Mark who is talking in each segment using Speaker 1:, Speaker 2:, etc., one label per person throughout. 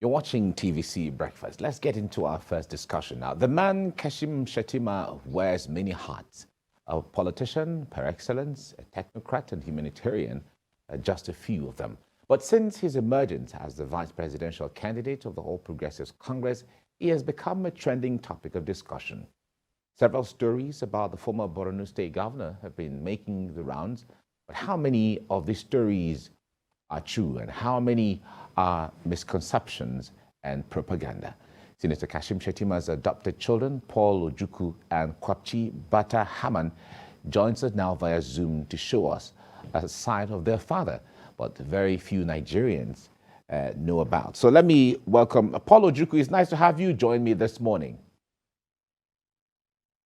Speaker 1: You're watching TVC Breakfast. Let's get into our first discussion now. The man Kashim Shettima wears many hats. A politician par excellence, a technocrat and humanitarian, just a few of them. But since his emergence as the vice presidential candidate of the All Progressives Congress, he has become a trending topic of discussion. Several stories about the former Borno state governor have been making the rounds, but how many of these stories are true and how many are misconceptions and propaganda? Senator Kashim Shettima's adopted children, Paul Ojukwu and Kwapchi Bata-Hamman, joins us now via Zoom to show us a side of their father, but very few Nigerians know about. So let me welcome Paul Ojukwu. It's nice to have you join me this morning.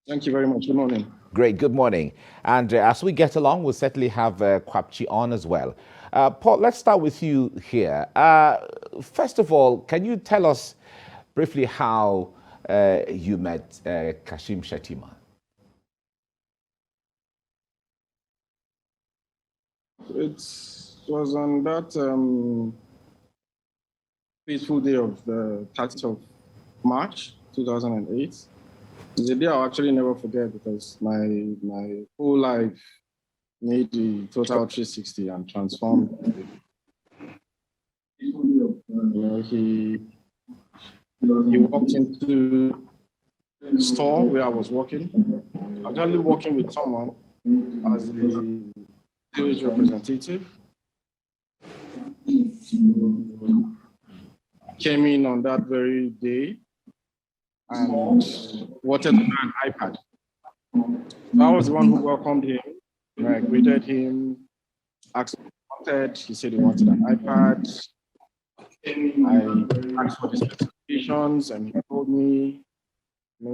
Speaker 2: Thank you very much. Good morning.
Speaker 1: Great, good morning. And as we get along, we'll certainly have Kwapchi on as well. Paul, let's start with you here. First of all, can you tell us briefly how you met Kashim Shettima?
Speaker 2: It was on that peaceful day of the 30th of March, 2008. It's a day I'll actually never forget because my whole life made the total 360 and transformed. He walked into the store where I was working. I was only working with someone as the village representative. Came in on that very day and wanted to buy an iPad. So I was the one who welcomed him. I greeted him, asked what he wanted. He said he wanted an iPad. I asked for the specifications and he told me.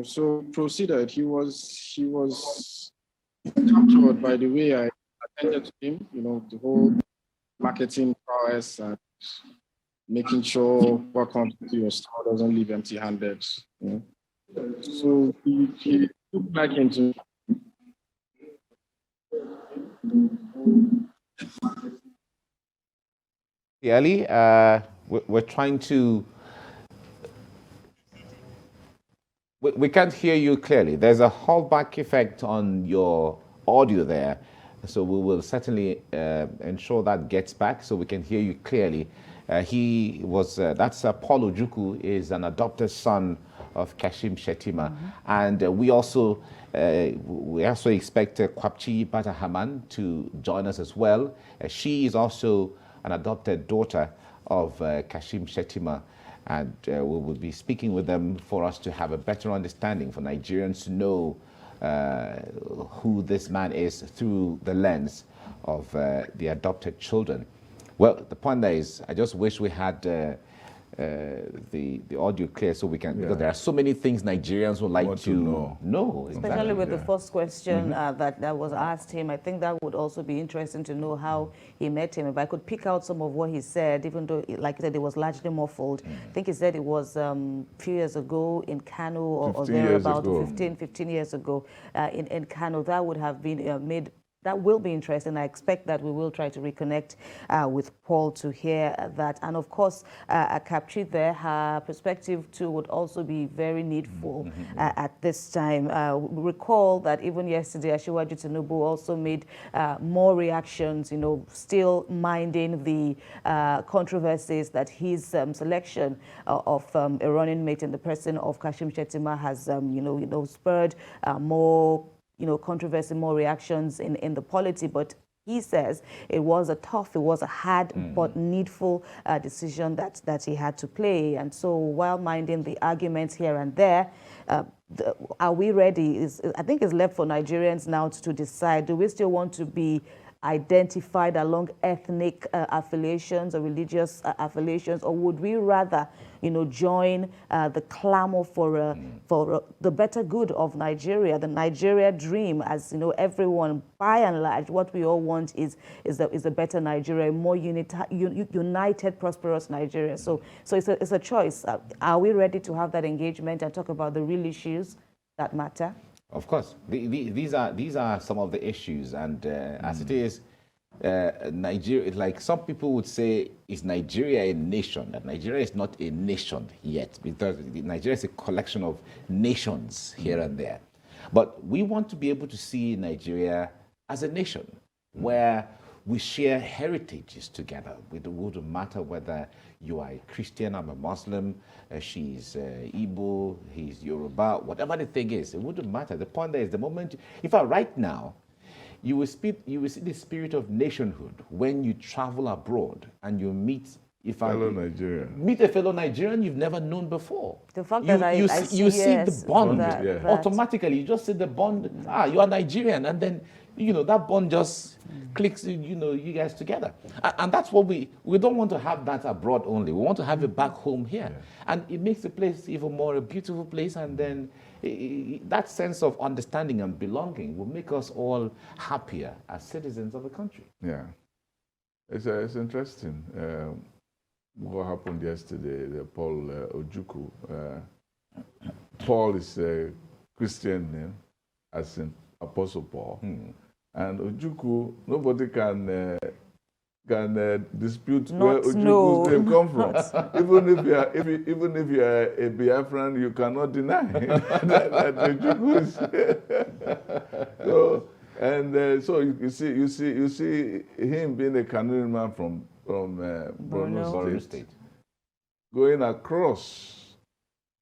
Speaker 2: So proceeded. He was captured by the way I attended to him. The whole marketing prowess and making sure what comes to your store doesn't leave empty-handed. So he took back into
Speaker 1: Ali, we're trying to... We can't hear you clearly. There's a holdback effect on your audio there. So we will certainly ensure that gets back so we can hear you clearly. That's Paul Ojukwu, is an adopted son of Kashim Shettima. And we also expect Kwapchi Bata-Hamman to join us as well. She is also an adopted daughter of Kashim Shettima. And we will be speaking with them for us to have a better understanding, for Nigerians to know who this man is through the lens of the adopted children. Well, the point there is, I just wish we had the audio clear so we can, because there are so many things Nigerians would like to know.
Speaker 3: Especially
Speaker 1: exactly.
Speaker 3: with the first question that was asked him. I think that would also be interesting to know how he met him. If I could pick out some of what he said, even though, like I said, it was largely muffled. I think he said it was a few years ago in Kano or thereabout, 15 years ago in Kano. That would have been that will be interesting. I expect that we will try to reconnect with Paul to hear that. And of course, Kwapchi there, her perspective too would also be very needful at this time. Recall that even yesterday, Asiwaju Tinubu also made more reactions, still minding the controversies that his selection of a running mate in the person of Kashim Shettima has, spurred more controversy, more reactions in the polity, but he says it was a hard but needful decision that he had to play. And so while minding the arguments here and there, are we ready? I think it's left for Nigerians now to decide, do we still want to be identified along ethnic affiliations or religious affiliations, or would we rather, join the clamor for the better good of Nigeria, the Nigeria dream? As everyone, by and large, what we all want is a better Nigeria, a more united, prosperous Nigeria. So it's a choice. Are we ready to have that engagement and talk about the real issues that matter?
Speaker 1: Of course, these are some of the issues, and as it is, Nigeria, like some people would say, is Nigeria a nation? That Nigeria is not a nation yet, because Nigeria is a collection of nations here and there. But we want to be able to see Nigeria as a nation where we share heritages together. It wouldn't matter whether you are a Christian, I'm a Muslim, she's Igbo, he's Yoruba, whatever the thing is, it wouldn't matter. The point there is the moment, in fact, right now, you will see the spirit of nationhood when you travel abroad and you meet meet a fellow Nigerian you've never known before.
Speaker 3: The fact
Speaker 1: you,
Speaker 3: that
Speaker 1: you
Speaker 3: I
Speaker 1: see, you see the bond
Speaker 3: that.
Speaker 1: automatically. You just see the bond. You are Nigerian, and then that bond just clicks. You guys together, and that's what we don't want to have that abroad only. We want to have it back home here, and it makes the place even more a beautiful place. And then that sense of understanding and belonging will make us all happier as citizens of the country.
Speaker 4: Yeah, it's interesting. What happened yesterday, Paul Ojukwu. Paul is a Christian name, as in Apostle Paul. And Ojukwu, nobody can dispute where Ojukwu's name come from. even if you are a Biafran, you cannot deny that Ojukwu is. So you see him being a Canadian man from Borno State, going across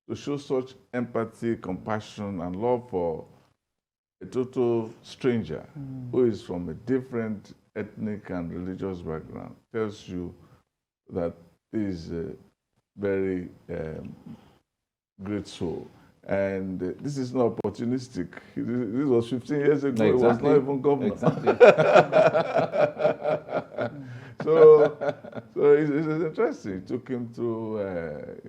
Speaker 4: to show such empathy, compassion, and love for a total stranger who is from a different ethnic and religious background, tells you that he is a very great soul. And this is not opportunistic. This was 15 years ago. Exactly. He was not even governor.
Speaker 1: Exactly.
Speaker 4: So it's interesting. It took him to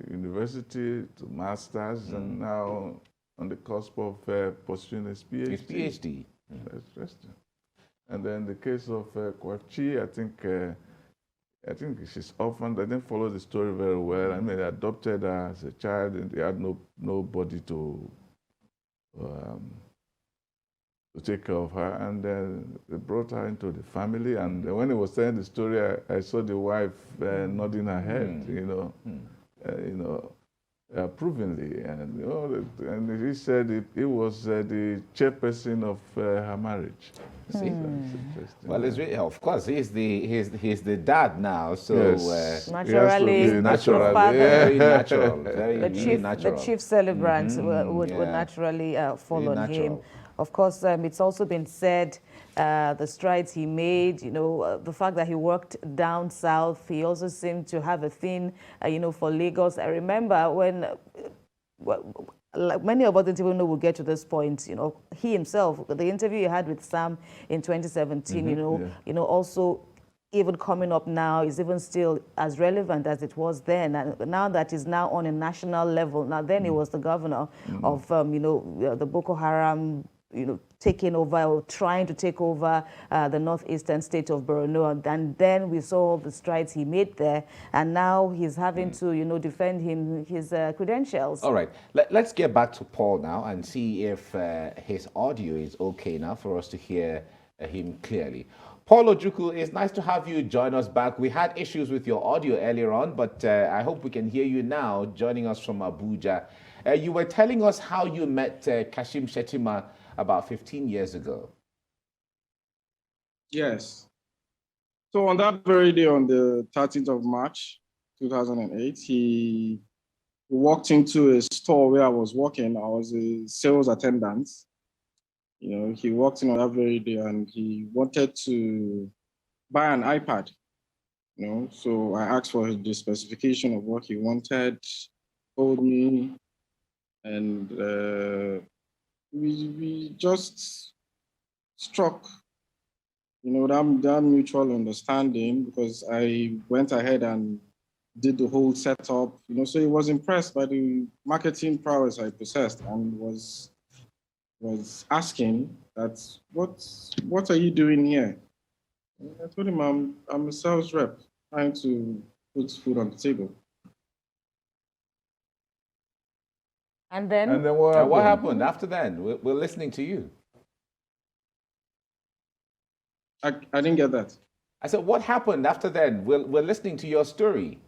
Speaker 4: university, to masters, and now on the cusp of pursuing his PhD.
Speaker 1: His PhD.
Speaker 4: That's interesting. And then the case of Kwapchi, I think she's orphaned. I didn't follow the story very well. I mean, they adopted her as a child, and they had nobody to take care of her. And then they brought her into the family. And when he was telling the story, I saw the wife nodding her head, approvingly. And he said he was the chairperson of her marriage.
Speaker 1: See? Well, it's really, of course, he's the dad now, so
Speaker 4: yes.
Speaker 3: Naturally,
Speaker 4: natural.
Speaker 1: Very natural, very
Speaker 3: the chief celebrant would naturally fall on him. Of course, it's also been said the strides he made, the fact that he worked down south. He also seemed to have a thing, for Lagos. I remember when, like many of us didn't even know we'll get to this point. He himself, the interview he had with Sam in 2017, also even coming up now is even still as relevant as it was then. And now that is now on a national level. Now then he was the governor of, the Boko Haram, taking over or trying to take over the northeastern state of Borno. And then we saw all the strides he made there. And now he's having to, defend his credentials.
Speaker 1: All right. Let's get back to Paul now and see if his audio is okay now for us to hear him clearly. Paul Ojukwu, it's nice to have you join us back. We had issues with your audio earlier on, but I hope we can hear you now, joining us from Abuja. You were telling us how you met Kashim Shettima about 15 years ago.
Speaker 2: Yes. So on that very day, on the 13th of March, 2008, he walked into a store where I was working. I was a sales attendant. He walked in on that very day and he wanted to buy an iPad. So I asked for the specification of what he wanted, told me, and we just struck, that mutual understanding, because I went ahead and did the whole setup, so he was impressed by the marketing prowess I possessed and was asking that, what are you doing here? I told him I'm a sales rep trying to put food on the table.
Speaker 3: And then
Speaker 1: what happened after then? We're listening to you.
Speaker 2: I didn't get that.
Speaker 1: I said, what happened after then? We're listening to your story.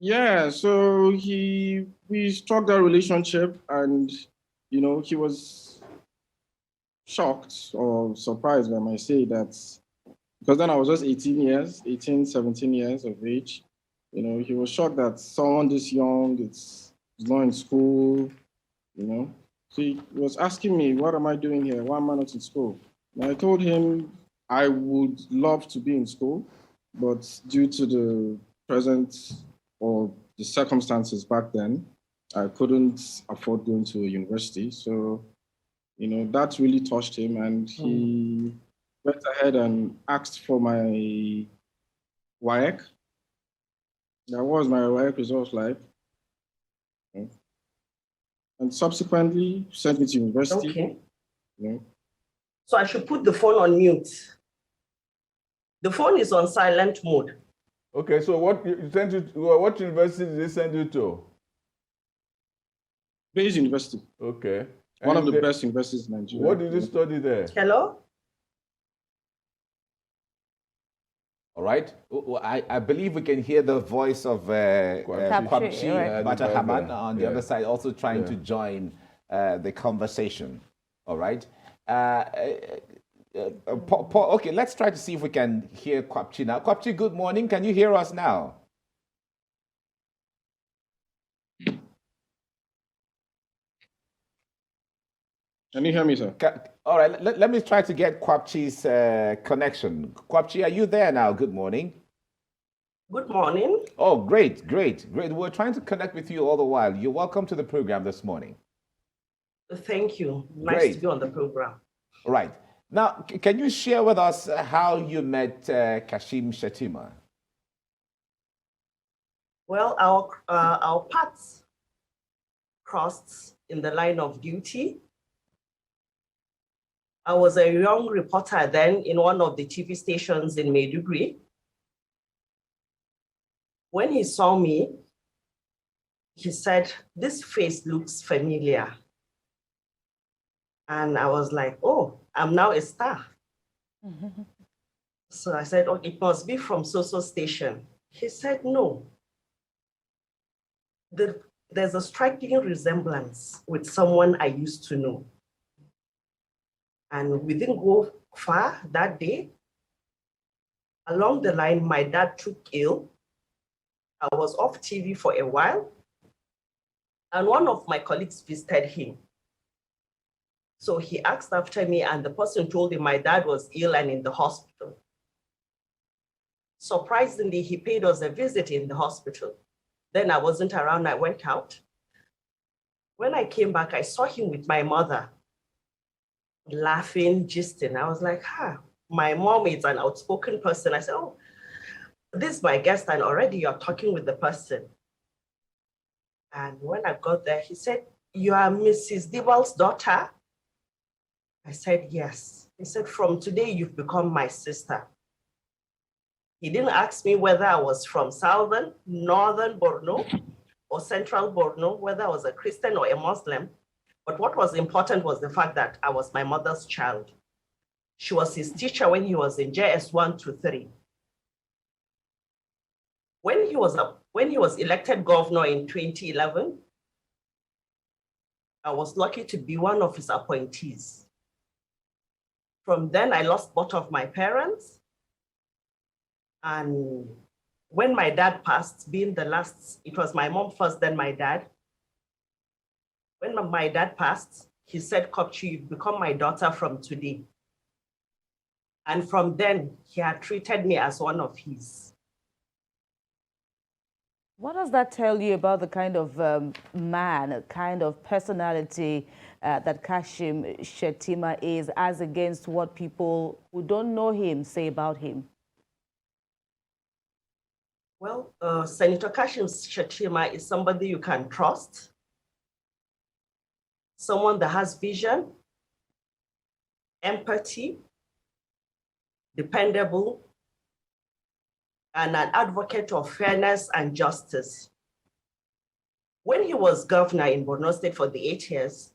Speaker 2: Yeah, so we struck that relationship, and he was shocked or surprised, I might say, that because then I was just 18, 17 years of age. He was shocked that someone this young is not in school, So he was asking me, what am I doing here? Why am I not in school? And I told him I would love to be in school, but due to the present or the circumstances back then, I couldn't afford going to a university. So, that really touched him, and he went ahead and asked for my WAEC. That was my WAEC results like. And subsequently sent me to university.
Speaker 5: Okay. So I should put the phone on mute. The phone is on silent mode.
Speaker 4: Okay, so what university did they send you to?
Speaker 2: Bayes University.
Speaker 4: Okay.
Speaker 2: One of the best universities in Nigeria.
Speaker 4: What did you study there?
Speaker 5: Hello?
Speaker 1: All right. I believe we can hear the voice of Kwapchi, Bata-Hamman on the other side, also trying to join the conversation. All right. Paul, okay, let's try to see if we can hear Kwapchi now. Kwapchi, good morning. Can you hear us now?
Speaker 2: Can you hear me, sir?
Speaker 1: All right, let me try to get Kwapchi's connection. Kwapchi, are you there now? Good morning.
Speaker 5: Good morning.
Speaker 1: Oh, great. We're trying to connect with you all the while. You're welcome to the program this morning.
Speaker 5: Thank you. Nice to be on the program.
Speaker 1: Right. Now, can you share with us how you met Kashim Shettima?
Speaker 5: Well, our paths crossed in the line of duty. I was a young reporter then in one of the TV stations in Maiduguri. When he saw me, he said, "This face looks familiar." And I was like, "Oh, I'm now a star." So I said, "Oh, it must be from so-so station." He said, "No. There's a striking resemblance with someone I used to know." And we didn't go far that day. Along the line, my dad took ill. I was off TV for a while, and one of my colleagues visited him. So he asked after me, and the person told him my dad was ill and in the hospital. Surprisingly, he paid us a visit in the hospital. Then I wasn't around, I went out. When I came back, I saw him with my mother, laughing, gisting. I was like, my mom is an outspoken person. I said, "Oh, this is my guest, and already you're talking with the person." And when I got there, he said, "You are Mrs. Dibal's daughter?" I said, "Yes." He said, "From today, you've become my sister." He didn't ask me whether I was from southern, northern Borno, or central Borno, whether I was a Christian or a Muslim. But what was important was the fact that I was my mother's child. She was his teacher when he was in JS1 to 3. When he was elected governor in 2011, I was lucky to be one of his appointees. From then, I lost both of my parents. And when my dad passed, being the last, it was my mom first, then my dad. When my dad passed, he said, "Kwapchi, you've become my daughter from today." And from then, he had treated me as one of his.
Speaker 3: What does that tell you about the kind of man, kind of personality that Kashim Shettima is, as against what people who don't know him say about him?
Speaker 5: Well, Senator Kashim Shettima is somebody you can trust, someone that has vision, empathy, dependable, and an advocate of fairness and justice. When he was governor in Borno State for the 8 years,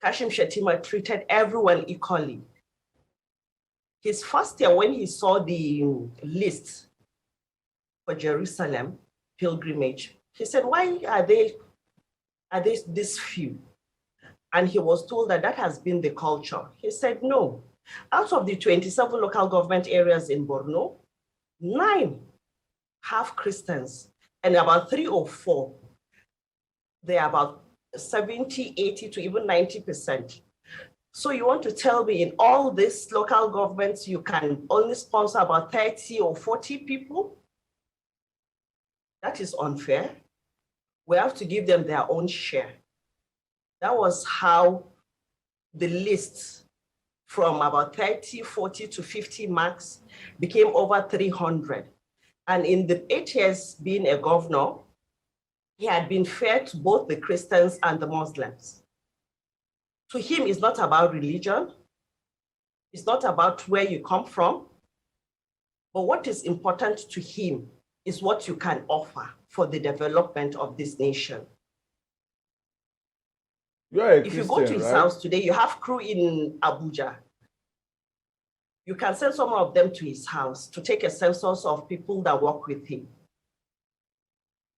Speaker 5: Kashim Shettima treated everyone equally. His first year, when he saw the list for Jerusalem pilgrimage, he said, why are they this few? And he was told that that has been the culture. He said, no. Out of the 27 local government areas in Borno, 9 have Christians, and about 3 or 4, they are about 70, 80 to even 90%. So you want to tell me in all these local governments, you can only sponsor about 30 or 40 people? That is unfair. We have to give them their own share. That was how the list from about 30, 40 to 50 marks became over 300. And in the 8 years being a governor, he had been fair to both the Christians and the Muslims. To him, it's not about religion. It's not about where you come from. But what is important to him is what you can offer for the development of this nation. If you go to his house today, you have crew in Abuja. You can send some of them to his house to take a census of people that work with him.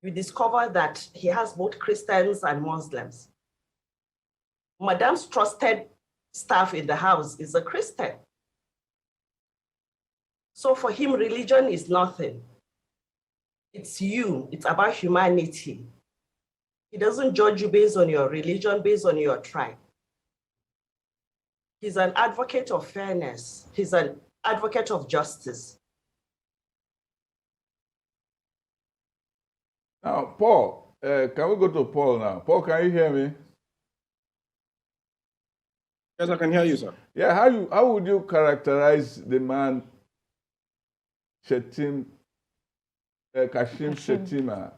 Speaker 5: You discover that he has both Christians and Muslims. Madam's trusted staff in the house is a Christian. So for him, religion is nothing. It's you, it's about humanity. He doesn't judge you based on your religion, based on your tribe. He's an advocate of fairness. He's an advocate of justice.
Speaker 4: Now, Paul, can we go to Paul now? Paul, can you hear me?
Speaker 2: Yes, I can hear you, sir.
Speaker 4: Yeah, how would you characterize the man Kashim Shettima,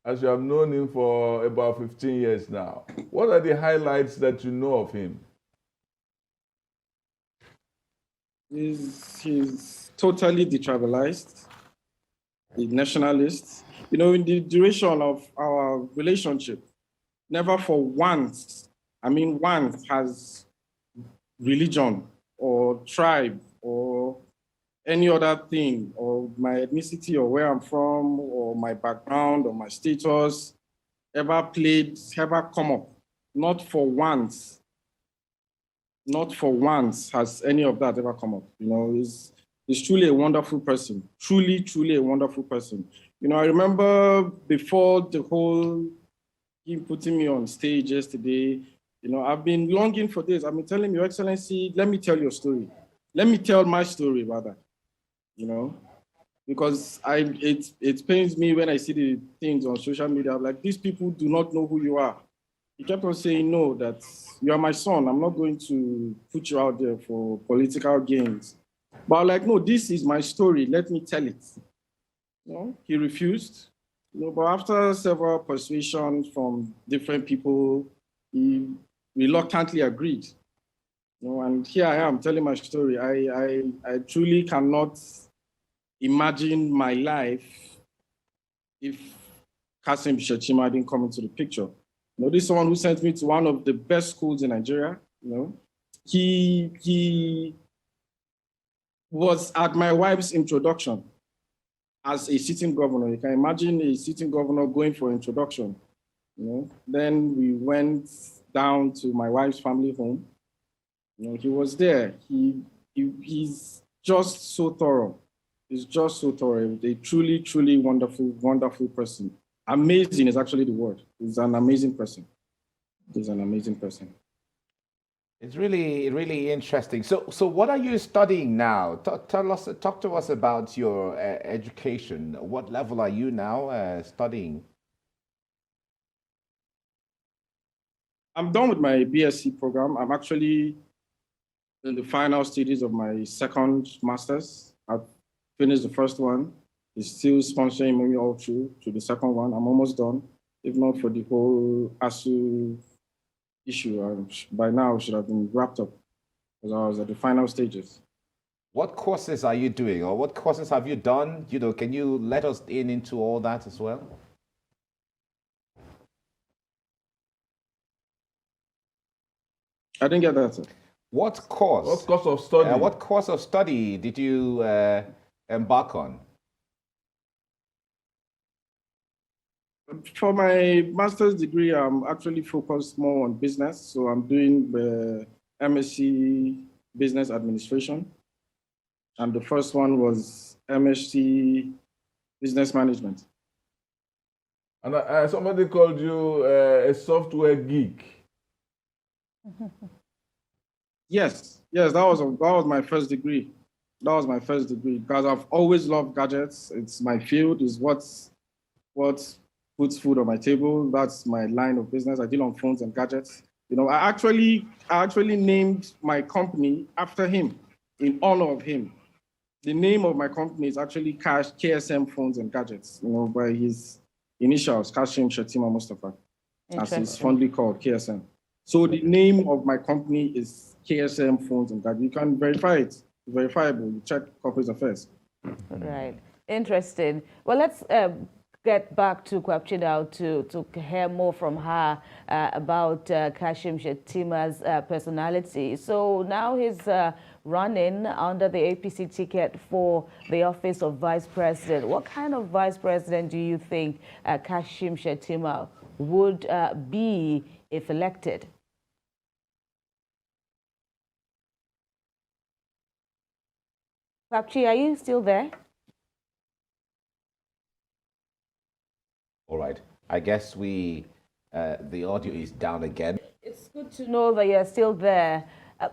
Speaker 4: as you have known him for about 15 years now? What are the highlights that you know of him?
Speaker 2: He's totally detribalized, a nationalist. You know, in the duration of our relationship, never for once, once has religion or tribe or any other thing, or my ethnicity or where I'm from or my background or my status ever come up. Not for once. Not for once has any of that ever come up. You know, he's truly a wonderful person. Truly, truly a wonderful person. You know, I remember before the whole him putting me on stage yesterday, you know, I've been longing for this. I've been telling him, Your Excellency, let me tell your story. Let me tell my story, rather. You know, because it pains me when I see the things on social media. I'm like, these people do not know who you are. He kept on saying, no, that you are my son. I'm not going to put you out there for political gains. But I'm like, no, this is my story. Let me tell it. You know, he refused. You know, but after several persuasions from different people, he reluctantly agreed. You know, and here I am telling my story. I truly cannot imagine my life if Kashim Shettima didn't come into the picture. You know, this is someone who sent me to one of the best schools in Nigeria. You know, he was at my wife's introduction as a sitting governor. You can imagine a sitting governor going for introduction. You know, then we went down to my wife's family home. You know, he was there. He's just so thorough. He's just so thorough. A truly, truly wonderful, wonderful person. Amazing is actually the word. He's an amazing person. He's an amazing person.
Speaker 1: It's really, really interesting. So what are you studying now? Talk to us about your education. What level are you now studying?
Speaker 2: I'm done with my BSc program. I'm actually in the final stages of my second master's. I've finished the first one. He's still sponsoring me all through to the second one. I'm almost done. If not for the whole ASU issue, by now should have been wrapped up because I was at the final stages.
Speaker 1: What courses are you doing, or what courses have you done? You know, can you let us into all that as well?
Speaker 2: I didn't get that, sir.
Speaker 1: What course?
Speaker 4: What course of study?
Speaker 1: What course of study did you embark on?
Speaker 2: For my master's degree, I'm actually focused more on business. So I'm doing the MSc Business Administration. And the first one was MSc Business Management.
Speaker 4: And somebody called you a software geek.
Speaker 2: Yes, that was my first degree. That was my first degree because I've always loved gadgets. It's my field. Is what puts food on my table. That's my line of business. I deal on phones and gadgets. You know, I actually named my company after him, in honor of him. The name of my company is actually KSM Phones and Gadgets. You know, by his initials, Kashim Shettima Mustafa, as he's fondly called, KSM. So the name of my company is KSM Phones and Gadgets. You can verify it. It's verifiable. You check corporate affairs.
Speaker 3: Right. Interesting. Well, let's get back to Kwapchi now to hear more from her about Kashim Shettima's personality. So now he's running under the APC ticket for the office of vice president. What kind of vice president do you think Kashim Shettima would be if elected? Kwapchi, are you still there?
Speaker 1: All right. I guess the audio is down again.
Speaker 3: It's good to know that you're still there.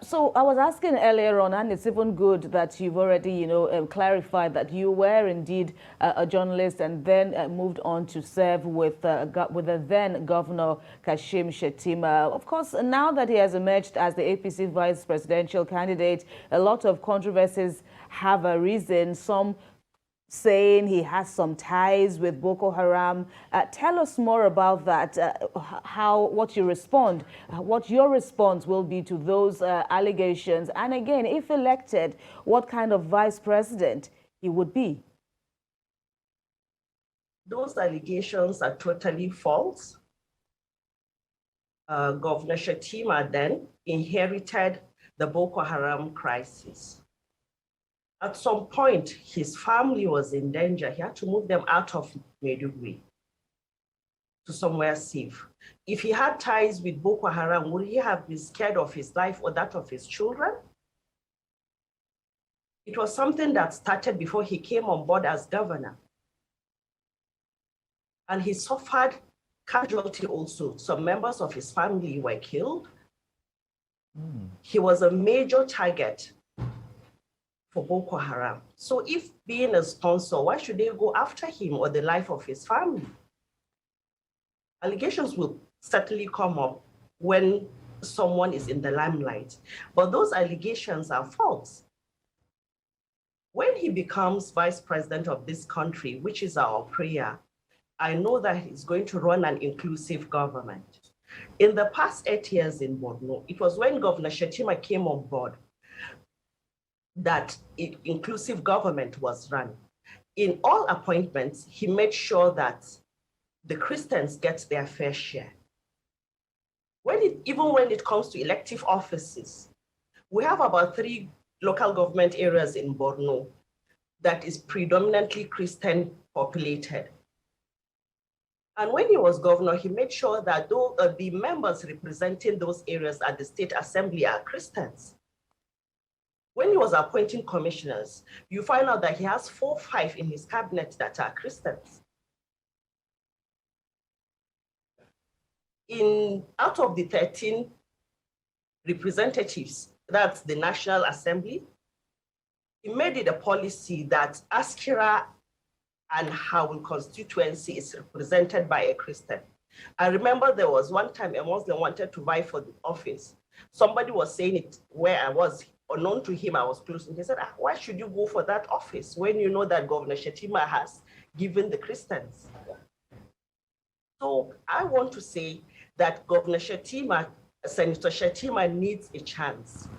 Speaker 3: So I was asking earlier on, and it's even good that you've already, clarified that you were indeed a journalist and then moved on to serve with the then Governor Kashim Shettima. Of course, now that he has emerged as the APC vice presidential candidate, a lot of controversies have arisen. Some saying he has some ties with Boko Haram. Tell us more about that, what your response will be to those allegations. And again, if elected, what kind of vice president he would be?
Speaker 5: Those allegations are totally false. Governor Shettima then inherited the Boko Haram crisis. At some point, his family was in danger. He had to move them out of Maiduguri to somewhere safe. If he had ties with Boko Haram, would he have been scared of his life or that of his children? It was something that started before he came on board as governor. And he suffered casualty also. Some members of his family were killed. He was a major target for Boko Haram. So if being a sponsor, why should they go after him or the life of his family? Allegations will certainly come up when someone is in the limelight, but those allegations are false. When he becomes vice president of this country, which is our prayer, I know that he's going to run an inclusive government. In the past 8 years in Borno, it was when Governor Shettima came on board that inclusive government was run. In all appointments, he made sure that the Christians get their fair share. Even when it comes to elective offices, we have about 3 local government areas in Borno that is predominantly Christian populated. And when he was governor, he made sure that the members representing those areas at the state assembly are Christians. When he was appointing commissioners, you find out that he has 4 or 5 in his cabinet that are Christians. Out of the 13 representatives, that's the National Assembly, he made it a policy that Askira and Hawul constituency is represented by a Christian. I remember there was one time a Muslim wanted to vie for the office. Somebody was saying it where I was, unknown to him, I was close, and he said, why should you go for that office when you know that Governor Shettima has given the Christians? So I want to say that Governor Shettima, Senator Shettima needs a chance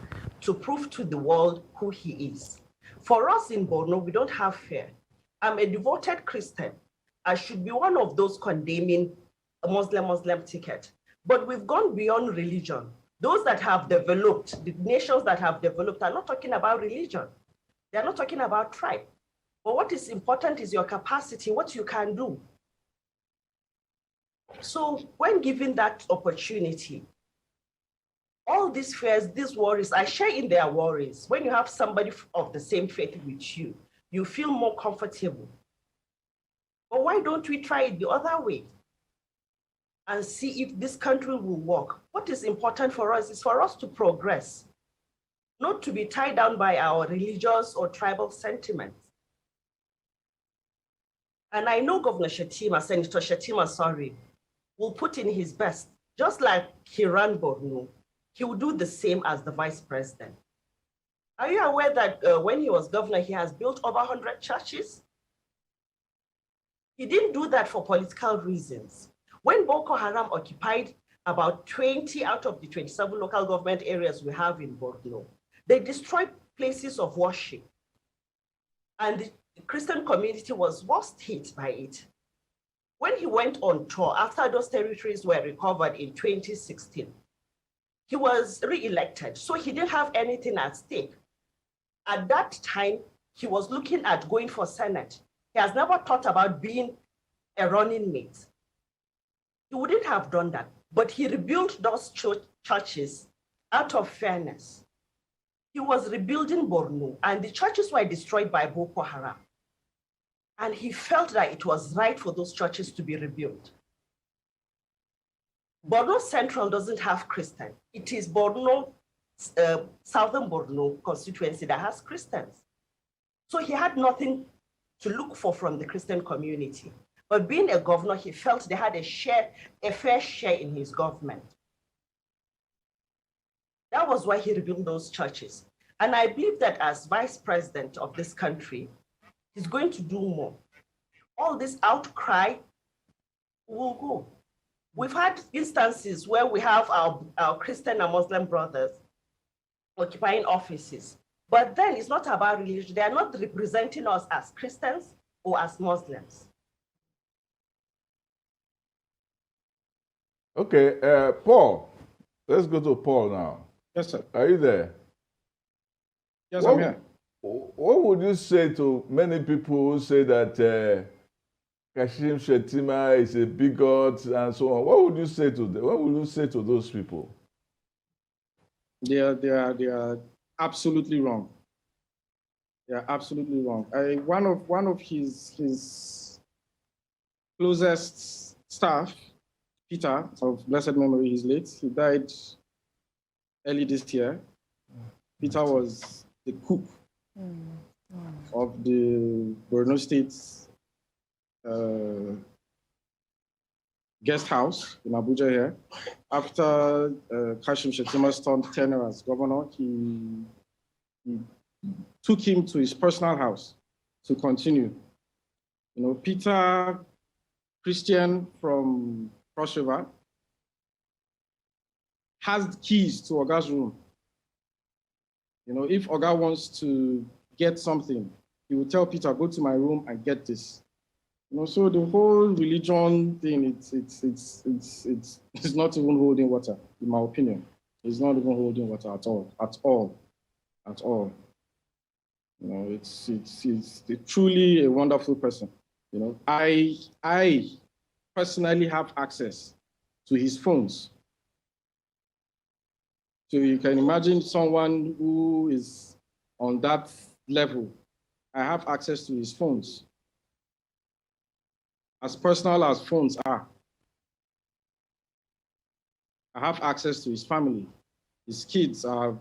Speaker 5: to prove to the world who he is. For us in Borno, we don't have fear. I'm a devoted Christian. I should be one of those condemning a Muslim ticket. But we've gone beyond religion. Those that have developed, the nations that have developed, are not talking about religion. They're not talking about tribe. But what is important is your capacity, what you can do. So when given that opportunity, all these fears, these worries, I share in their worries. When you have somebody of the same faith with you, you feel more comfortable. But why don't we try it the other way and see if this country will work? What is important for us is for us to progress, not to be tied down by our religious or tribal sentiments. And I know Governor Shettima, Senator Shettima, sorry, will put in his best. Just like he ran Borno, he will do the same as the vice president. Are you aware that when he was governor, he has built over 100 churches? He didn't do that for political reasons. When Boko Haram occupied about 20 out of the 27 local government areas we have in Borno, they destroyed places of worship. And the Christian community was worst hit by it. When he went on tour, after those territories were recovered in 2016, he was re-elected, so he didn't have anything at stake. At that time, he was looking at going for Senate. He has never thought about being a running mate. He wouldn't have done that, but he rebuilt those churches out of fairness. He was rebuilding Borno, and the churches were destroyed by Boko Haram. And he felt that it was right for those churches to be rebuilt. Borno Central doesn't have Christians. It is Borno, Southern Borno constituency that has Christians. So he had nothing to look for from the Christian community. But being a governor, he felt they had a fair share in his government. That was why he rebuilt those churches. And I believe that as vice president of this country, he's going to do more. All this outcry will go. We've had instances where we have our Christian and Muslim brothers occupying offices. But then it's not about religion. They are not representing us as Christians or as Muslims.
Speaker 4: Okay, Paul. Let's go to Paul now.
Speaker 2: Yes, sir.
Speaker 4: Are you there?
Speaker 2: Yes, I'm here.
Speaker 4: What would you say to many people who say that Kashim Shettima is a bigot and so on? What would you say to them? What would you say to those people?
Speaker 2: They are absolutely wrong. They are absolutely wrong. One of his closest staff, Peter, of blessed memory, he's late. He died early this year. Peter was the cook of the Borno State's guest house in Abuja here. After Kashim Shettima's tenure as governor, he took him to his personal house to continue. You know, Peter, Christian from Cross River, has keys to Oga's room. You know, if Oga wants to get something, he will tell Peter, go to my room and get this. You know, so the whole religion thing, it's not even holding water, in my opinion. It's not even holding water at all. You know, it's truly a wonderful person. You know, I personally have access to his phones. So you can imagine someone who is on that level. I have access to his phones. As personal as phones are. I have access to his family. His kids are,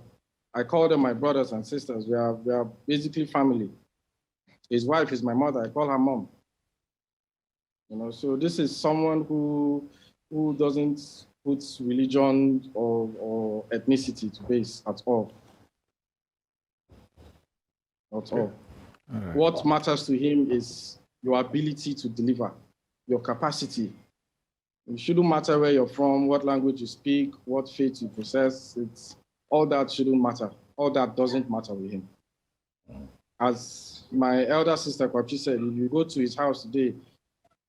Speaker 2: I call them my brothers and sisters. We are basically family. His wife is my mother. I call her mom. You know, so this is someone who doesn't put religion or ethnicity to base at all. At all. Right. What matters to him is your ability to deliver, your capacity. It shouldn't matter where you're from, what language you speak, what faith you possess. All that shouldn't matter. All that doesn't matter with him. As my elder sister Kwapchi said, if you go to his house today,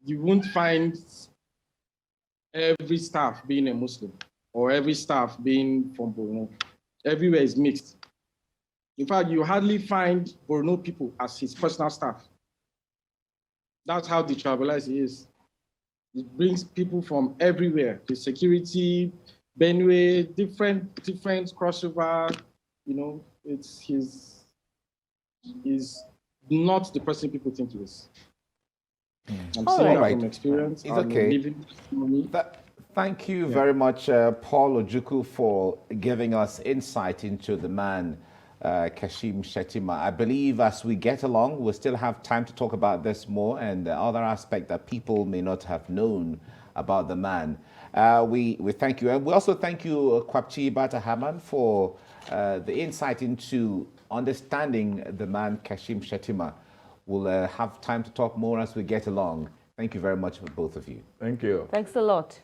Speaker 2: you won't find every staff being a Muslim. or every staff being from Borno. Everywhere is mixed. In fact, you hardly find Borno people as his personal staff. That's how detribalized he is. It brings people from everywhere. The security, Benue, different crossover. You know, he's not the person people think he is. I'm saying that from experience.
Speaker 1: It's okay. Thank you very much, Paul Ojukwu, for giving us insight into the man, Kashim Shettima. I believe as we get along, we'll still have time to talk about this more and the other aspect that people may not have known about the man. We thank you. And we also thank you, Kwapchi Bata-Hamman, for the insight into understanding the man, Kashim Shettima. We'll have time to talk more as we get along. Thank you very much for both of you.
Speaker 4: Thank you.
Speaker 3: Thanks a lot.